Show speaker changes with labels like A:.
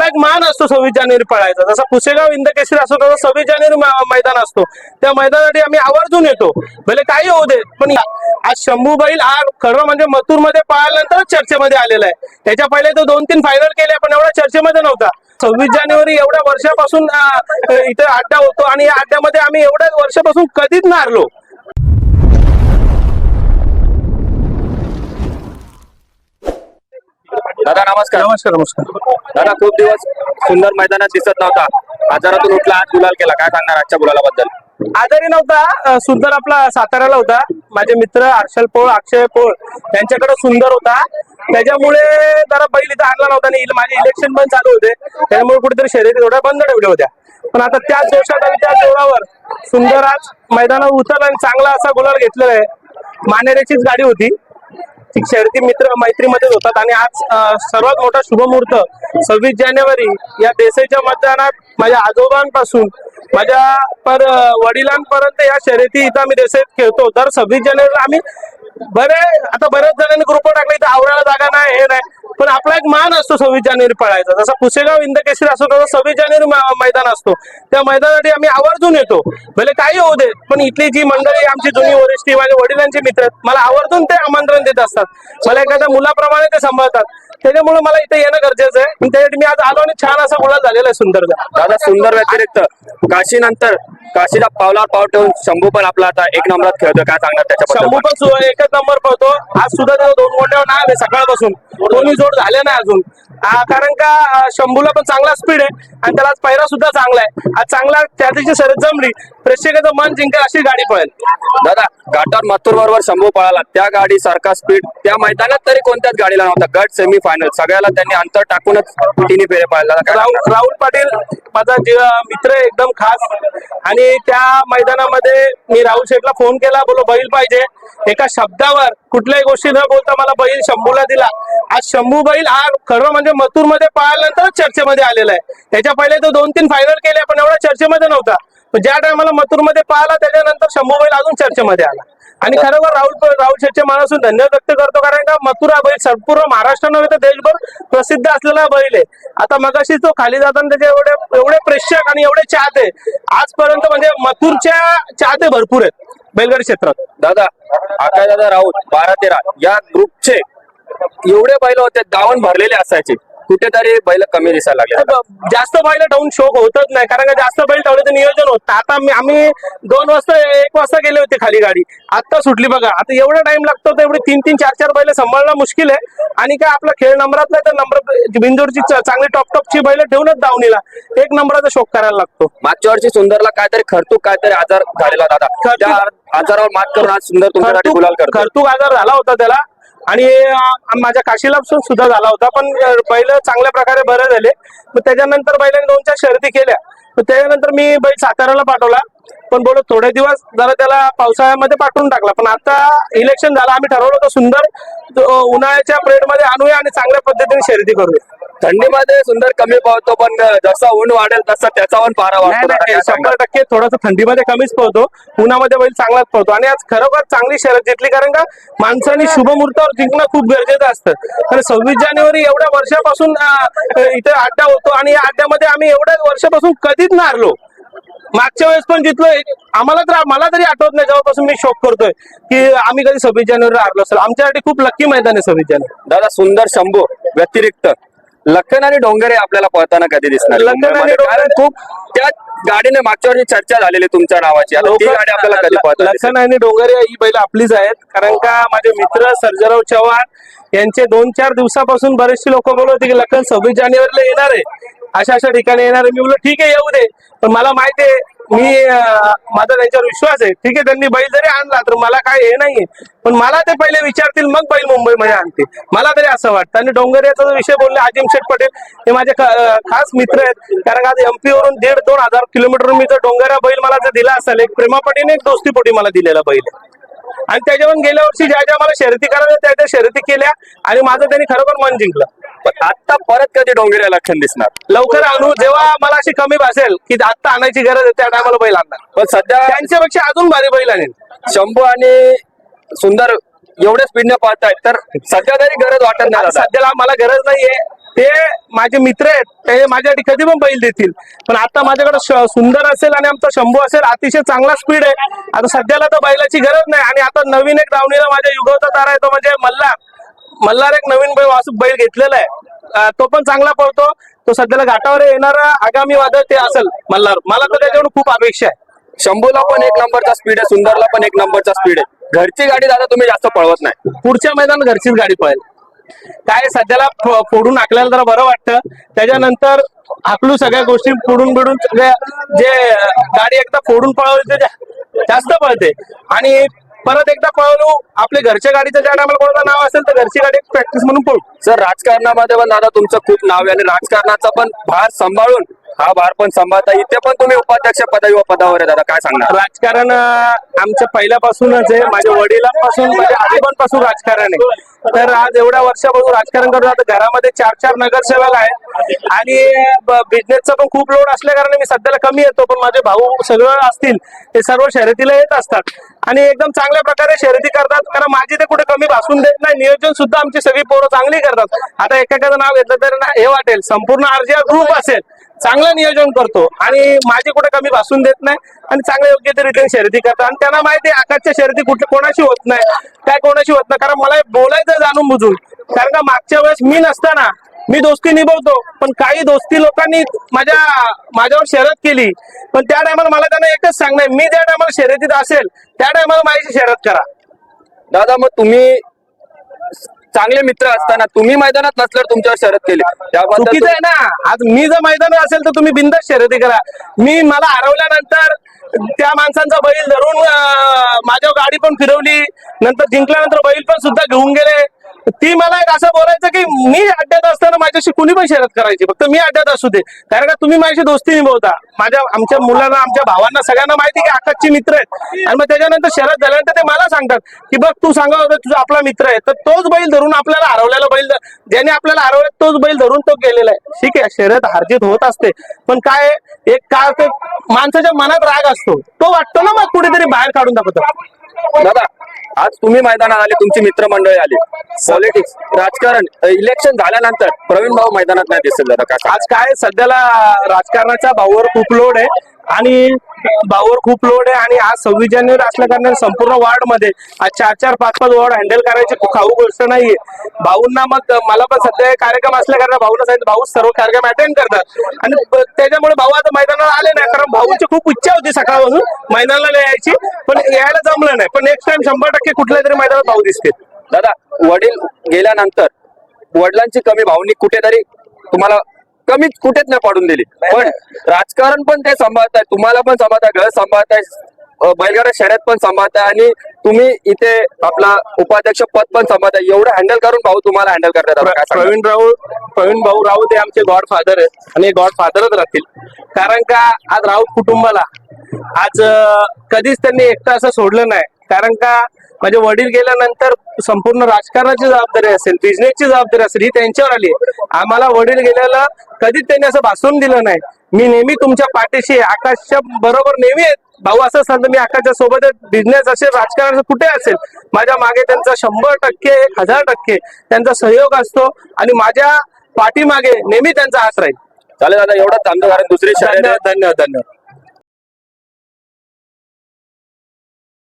A: एक मान असतो 26 जानेवारी पळायचा, जसा पुसेगाव इंदकेसरी असतो तसा 26 जानेवारी मैदान असतो. त्या मैदानासाठी आम्ही आवर्जून येतो, भले काही होऊ दे. पण आज शंभू बैल हा खरं म्हणजे मथुर मध्ये पळाल्यानंतर चर्चेमध्ये आलेला आहे. त्याच्या पहिले तो 2-3 फायनल केले पण एवढा चर्चेमध्ये नव्हता. 26 जानेवारी एवढ्या वर्षापासून इथे अड्डा होतो आणि या अड्ड्यामध्ये आम्ही एवढ्या वर्षापासून कधीच नाही हरलो.
B: दादा नमस्कार.
A: नमस्कार. नमस्कार
B: दादा, खूप दिवस सुंदर मैदानात दिसत नव्हता, आजारातून उठला, आज गुलाल केला, काय सांगणार आजच्या गुलालाबद्दल?
A: आजारी नव्हता, सुंदर आपला साताऱ्याला होता. माझे मित्र हर्षल पोळ, अक्षय पोळ त्यांच्याकडे सुंदर होता, त्याच्यामुळे जरा बैल इथं आणला नव्हता. आणि माझे इलेक्शन पण चालू होते, त्यामुळे कुठेतरी शर्यती थोड्या बंद ठेवल्या होत्या. पण आता त्याच जोशात आणि त्याच जोरावर सुंदर आज मैदानावर उतरला आणि चांगला असा गुलाल घेतलेला आहे. मानेरेचीच गाडी होती, ती शर्यती मित्र मैत्रीमध्येच होतात. आणि आज सर्वात मोठा शुभमुहूर्त 26 जानेवारी या देशाच्या मैदानात माझ्या आजोबांपासून माझ्या वडिलांपर्यंत या शर्यती इथं आम्ही देशात खेळतो. दर 26 जानेवारीला आम्ही बऱ्याच जणांनी ग्रुप टाकले, इथं आवरायला जागा नाही, हे नाही, पण आपला एक मान असतो 26 जानेवारी पळायचा, जसा पुसेगाव इंदकेसरी असतो तसा 26 जानेवारी मैदान असतो. त्या मैदानासाठी आम्ही आवर्जून येतो, भले काही होऊ दे. पण इथली जी मंडळी आमची जुनी वरिष्ठी, माझ्या वडिलांचे मित्र, मला आवर्जून ते आमंत्रण देत असतात. मला एखाद्या मुलाप्रमाणे ते सांभाळतात, त्याच्यामुळे मला इथे येणं गरजेचं आहे. त्यासाठी मी आज आलो आणि छान असा गुलाल झालेला आहे सुंदर.
B: दादा, सुंदर व्यतिरिक्त काशी नंतर काशीला पावलावर पाव ठेवून शंभू पण आपला आता एक नंबरात खेळतोय, काय सांगणार त्याच्याबद्दल?
A: शंभू पण एकच नंबर पळतो. आज सुद्धा त्याला 2 गोट्यावर नाही आले सकाळपासून, दोन्ही जोड झाले नाही अजून. कारण का शंभूला पण चांगला स्पीड आहे आणि त्याला आज पैरा सुद्धा चांगला आहे. आज चांगला त्या दिवशी शर्यत जमली, प्रेक्षकाचं मन जिंकेल अशी गाडी पळेल.
B: दादा, घाटावर मथुर बरोबर शंभू पळाला, त्या गाडी सारखा स्पीड त्या मैदानात तरी कोणत्याच गाडीला नव्हता. गट सेमी फायनल सगळ्याला त्यांनी अंतर टाकूनच 3 फेरे पाळला.
A: राहुल पाटील माझा मित्र आहे एकदम खास, आणि त्या मैदानामध्ये मी राहुल शेठला फोन केला, बोलो बैल पाहिजे. एका शब्दावर कुठल्याही गोष्टी न बोलता मला बैल शंभूला दिला. आज शंभू बैल हा खरं म्हणजे मथुर मध्ये पळाल्यानंतर चर्चेमध्ये आलेला आहे. त्याच्या पहिले तो 2-3 फायनल केले पण एवढा चर्चेमध्ये नव्हता. पण ज्या टायमाला मथुर मध्ये पळाला त्याच्यानंतर शंभू बैल अजून चर्चेमध्ये आला. आणि खरोखर राहुल शेठच्या मनापासून धन्यवाद व्यक्त करतो, कारण का मथुर हा बैल संपूर्ण महाराष्ट्र नव्हे तर देशभर प्रसिद्ध असलेला बैल आहे. आता मगाशी तो खाली जाताना त्याचे एवढे प्रेक्षक आणि एवढे चाहते आजपर्यंत, म्हणजे मथुरच्या चाहते भरपूर आहेत बैलगाडी क्षेत्रात.
B: दादा, आकाश दादा राऊत 12-13 या ग्रुपचे एवढे बैल होते, दावण भरलेले असायचे, कुठेतरी बैल कमी दिसायला लागले.
A: जास्त बैल ठेवून शोक होतच नाही, कारण का जास्त बैल ठेवले तर नियोजन होत. आता आम्ही 2 वाजता 1 वाजता गेले होते खाली गाडी, आता सुटली बघा. आता एवढा टाइम लागतो तर एवढे 3-3, 4-4 बैल सांभाळणं मुश्किल आहे. आणि काय आपला खेळ नंबरात नाही तर नंबर बिंदूरची चांगली टॉपची बैल ठेवूनच दावणीला 1 नंबराचा शोक करायला लागतो.
B: मागच्या वर्षी सुंदरला काहीतरी खर्तूक काहीतरी आजार झालेला दादा, त्या आजारावर मात करून आज सुंदर तुमच्यासाठी गुलाल करतो.
A: खर्तूक आजार झाला होता त्याला, आणि माझ्या काशीला सुद्धा झाला होता, पण बैल चांगल्या प्रकारे बरे झाले. मग त्याच्यानंतर बैलांनी 2-4 शर्यती केल्या. त्याच्यानंतर मी बैल साताऱ्याला पाठवला, पण बोलत थोडे दिवस जरा त्याला पावसाळ्यामध्ये पाठवून टाकला. पण आता इलेक्शन झालं, आम्ही ठरवलं होतं सुंदर उन्हाळ्याच्या पिरियड मध्ये आणूया आणि चांगल्या पद्धतीने शर्यती करूया.
B: थंडीमध्ये सुंदर कमी पळतो, पण जसा ऊन वाढेल तसा त्याचा पण पारा वाढतो.
A: 100% थोडासा थंडीमध्ये कमीच पळतो, उन्हामध्ये बैल चांगलाच पळतो. आणि आज खरोखर चांगली शर्यत जिंकली, कारण का माणसांनी शुभमुहूर्तावर जिंकणं खूप गरजेचं असतं. आणि 26 जानेवारी एवढ्या वर्षापासून इथे अड्डा होतो, आणि या अड्ड्यामध्ये आम्ही एवढ्या वर्षापासून कधीच नाही हरलो. मागच्या वेळेस पण जिंकलोय. मला तरी आठवत नाही जेव्हापासून मी शोक करतोय की आम्ही कधी 26 जानेवारीला हरलो असेल. आमच्यासाठी खूप लकी मैदान आहे 26 जानेवारी.
B: दादा, सुंदर शंभू व्यतिरिक्त लखन आणि डोंगरे आपल्याला पळताना कधी दिसणार? कारण खूप त्या गाडीने मागच्या वर्षी चर्चा झालेली तुमच्या नावाची, आता ती गाडी आपल्याला कधी पळताना?
A: लखन आणि डोंगरे ही बैल आपलीच आहेत, कारण का माझे मित्र सर्जराव चव्हाण यांचे 2-4 दिवसापासून बरेचसे लोक बोलत होते की लखन 26 जानेवारीला येणार आहे, अशा ठिकाणी येणार आहे. मी बोललो ठीक आहे, येऊ दे. पण मला माहिती आहे, माझा त्यांच्यावर विश्वास आहे. ठीक आहे, त्यांनी बैल जरी आणला तर मला काय हे नाहीये, पण मला ते पहिले विचारतील मग बैल मुंबईमध्ये आणतील, मला तरी असं वाटतं. आणि डोंगरेचा विषय बोलले, अजिम शेठ पटेल हे माझे खास मित्र आहेत, कारण आज MP वरून 1,500-2,000 किलोमीटर मी जर डोंगऱ्या बैल मला जर दिला असेल, एक प्रेमापटीने एक दोस्तीपोटी मला दिलेला बैल. आणि त्याच्यावर गेल्या वर्षी ज्या मला शर्यती करायला त्या शर्यती केल्या, आणि माझं त्यांनी खरोखर मन जिंकलं.
B: पण आता परत कधी डोंगरे लखन दिसणार?
A: लवकर आणू, जेव्हा मला अशी कमी भासेल की आता आणायची गरज आहे त्या टायमाला बैल आणणार.
B: पण सध्या
A: त्यांच्यापेक्षा अजून भारी बैल आणेल.
B: शंभू आणि सुंदर एवढ्या स्पीडने पळतायत, तर सध्या तरी गरज वाटत नाही.
A: सध्याला मला गरज नाहीये, ते माझे मित्र आहेत, ते माझ्यासाठी कधी पण बैल देतील. पण आता माझ्याकडे सुंदर असेल आणि आमचा शंभू असेल, अतिशय चांगला स्पीड आहे. आता सध्याला तर बैलाची गरज नाही. आणि आता नवीन एक दावणीला माझ्या युगाचा तारा आहे, तो म्हणजे मल्हार एक नवीन बैल घेतलेला आहे. तो पण चांगला पळतो. तो सध्याला घाटावर येणारा आगामी वादळ ते असेल मल्हार. मला तर त्याच्याकडून खूप अपेक्षा आहे.
B: शंभूला पण एक नंबरचा स्पीड आहे, सुंदरला पण एक नंबरचा स्पीड आहे. घरची गाडी दादा तुम्ही जास्त पळवत नाही.
A: पुढच्या मैदानात घरचीच गाडी पळेल. काय सध्याला फोडून हाकल्याला जरा बरं वाटतं. त्याच्यानंतर हाकलू सगळ्या गोष्टी फोडून बिडून सगळ्या, जे गाडी एकदा फोडून पळवली ते जास्त पळते. आणि परत एकदा पळवलो आपल्या घरच्या गाडीचं ज्या टायमाला कोणाचं नाव असेल तर घरची गाडी प्रॅक्टिस म्हणून पळू.
B: सर, राजकारणामध्ये पण दादा तुमचं खूप नाव आहे आणि राजकारणाचा पण भार सांभाळून हा भार पण सांभाळता. इथे पण तुम्ही उपाध्यक्ष पदावर आहे दादा, काय सांगणार?
A: राजकारण आमच्या पहिल्यापासूनच आहे. माझ्या वडिलांपासून, माझ्या आजोबांपासून राजकारण आहे. तर आज एवढ्या वर्षापासून राजकारण करतो. आता घरामध्ये 4 नगरसेवक आहेत आणि बिझनेसचा पण खूप लोड असल्या कारणे मी सध्याला कमी येतो. पण माझे भाऊ सगळं असतील ते सर्व शर्यतीला येत असतात आणि एकदम चांगल्या प्रकारे शर्यती करतात. कारण माझी ते कुठे कमी भासून देत नाही. नियोजन सुद्धा आमची सगळी पोरं चांगली करतात. आता एखाद्याचं नाव घेतलं तर हे वाटेल, संपूर्ण आरजीआर ग्रुप असेल, चांगलं नियोजन करतो आणि माझी कुठे कमी भासून देत नाही आणि चांगल्या योग्य रीतीने शर्यती करतात. आणि त्यांना माहिती आहे आकाशच्या शर्यती कुठे कोणाशी होत नाही, काय कोणाशी होत नाही. कारण मला बोलायचं जाणून बुजून. कारण का मागच्या वेळेस मी नसताना मी दोस्ती निभवतो, पण काही दोस्ती लोकांनी माझ्यावर शर्यत केली. पण त्या टायमाला मला त्यांना एकच सांगणार, मी ज्या टायमाला शर्यतीत असेल त्या टायमाला माझी शर्यत करा.
B: दादा, मग तुम्ही चांगले मित्र असताना तुम्ही मैदानात नसल्यावर तुमच्यावर शर्यत केली,
A: चुकीचं आहे ना. आज मी जर मैदानात असेल तर तुम्ही बिनधास्त शर्यती करा. मला हरवल्यानंतर त्या माणसांचा बैल धरून माझ्यावर गाडी पण फिरवली, नंतर जिंकल्यानंतर बैल पण सुद्धा घेऊन गेले. ती मला एक असं बोलायचं की मी अड्ड्यात असताना माझ्याशी कुणी पण शर्यत करायची, फक्त मी अड्ड्यात असू दे. कारण का तुम्ही माझ्याशी दोस्ती निभवता. आमच्या मुलांना, आमच्या भावांना सगळ्यांना माहिती की आकाशचे मित्र आहेत. आणि मग त्याच्यानंतर शर्यत झाल्यानंतर ते मला सांगतात की बघ तू सांगत होता तुझा आपला मित्र आहे, तर तोच बैल धरून आपल्याला हरवलेला बैल, ज्याने आपल्याला हरवलं तोच बैल धरून तो गेलेला आहे. ठीक आहे, शर्यत हारजीत होत असते, पण काय एक काळ ते माणसाच्या मनात राग असतो, तो वाटतो ना मग कुठेतरी बाहेर काढून दाखवतो.
B: दादा, आज तुम्ही मैदानात आले, तुमची मित्रमंडळी आली. पॉलिटिक्स, राजकारण, इलेक्शन झाल्यानंतर प्रवीण भाऊ मैदानात नाही दिसत दादा, काय
A: आज काय सध्याला राजकारणाचा भाऊवर खूप लोड आहे आणि आज 26 जानेवारी असल्या कारणाने संपूर्ण वार्ड मध्ये आज 4-4, 5-5 वॉर्ड हँडल करायची खाऊ गोष्ट नाहीये. भाऊंना मग मला पण सध्या कार्यक्रम असल्या कारण भाऊंना सांगितलं, भाऊ सर्व कार्यक्रम अटेंड करतात आणि त्याच्यामुळे भाऊ आता मैदानाला आले नाही. कारण भाऊची खूप इच्छा होती सकाळपासून मैदानाला यायची, पण यायला जमलं नाही. पण नेक्स्ट टाइम 100% कुठल्या तरी मैदानात भाऊ दिसते.
B: दादा, वडील गेल्यानंतर वडिलांची कमी भावनिक कुठेतरी तुम्हाला कमीच कुठेच नाही पडून दिली, पण राजकारण पण ते सांभाळताय, तुम्हाला पण सांभाळताय, घर सांभाळताय, बैलगाडा शर्यत पण सांभाळताय आणि तुम्ही इथे आपला उपाध्यक्ष पद पण सांभाळताय. एवढं हँडल करून भाऊ तुम्हाला हँडल करतात.
A: प्रवीण भाऊ राऊत हे आमचे गॉडफादर आहेत आणि गॉडफादरच राहतील. कारण का आज राऊत कुटुंबाला आज कधीच त्यांनी एकटं असं सोडलं नाही. कारण का माझे वडील गेल्यानंतर संपूर्ण राजकारणाची जबाबदारी असेल, बिझनेसची जबाबदारी असेल, ही त्यांच्यावर आली. आम्हाला वडील गेल्याला कधीच त्यांनी असं भासून दिलं नाही. मी नेहमी तुमच्या पाठीशी, आकाशच्या बरोबर नेहमी आहेत. भाऊ असं सांगतो, मी आकाशच्या सोबत बिझनेस असेल, राजकारण कुठे असेल, माझ्या मागे त्यांचा 100%, 1000% त्यांचा सहयोग असतो आणि माझ्या पाठीमागे नेहमी त्यांचा हात राहील.
B: चालेल दादा, एवढंच थांबतो कारण दुसरी
A: धन्यवाद.